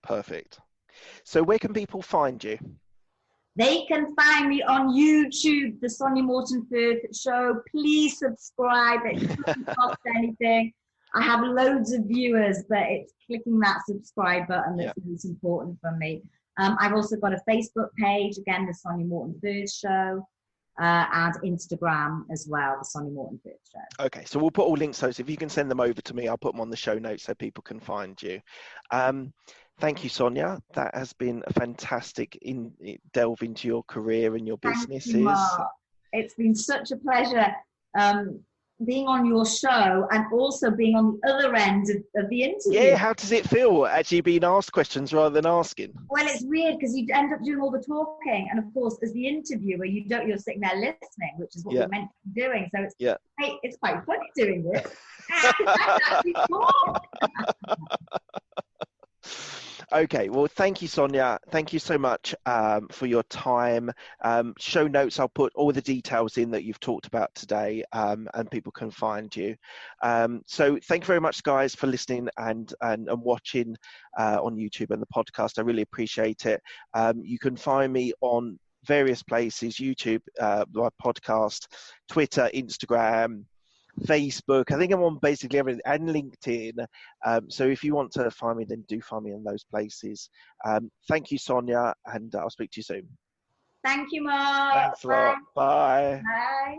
Perfect. So where can people find you? They can find me on YouTube, The Sonya Morton-Firth Show. Please subscribe. It doesn't cost anything. I have loads of viewers, but it's clicking that subscribe button that's most important for me. I've also got a Facebook page, again, The Sonya Morton-Firth Show. And Instagram as well, The Sonya Morton-Firth Show. Okay, so we'll put all links. So if you can send them over to me, I'll put them on the show notes so people can find you. Thank you, Sonya. That has been a fantastic delve into your career and your businesses. Thank you, Mark. It's been such a pleasure being on your show and also being on the other end of the interview. Yeah, how does it feel actually being asked questions rather than asking? Well, it's weird because you end up doing all the talking, and of course, as the interviewer, you're sitting there listening, which is what we're meant to be doing. So it's quite funny doing this. That's actually cool. Okay, well, thank you, Sonya. Thank you so much for your time. Show notes, I'll put all the details in that you've talked about today, and people can find you. So thank you very much, guys, for listening and watching on YouTube and the podcast. I really appreciate it. You can find me on various places, YouTube, my podcast, Twitter, Instagram, Facebook. I think I'm on basically everything, and LinkedIn. So if you want to find me, then do find me in those places. Thank you, Sonya, and I'll speak to you soon. Thank you, Mark. Thanks a lot. Bye. Bye.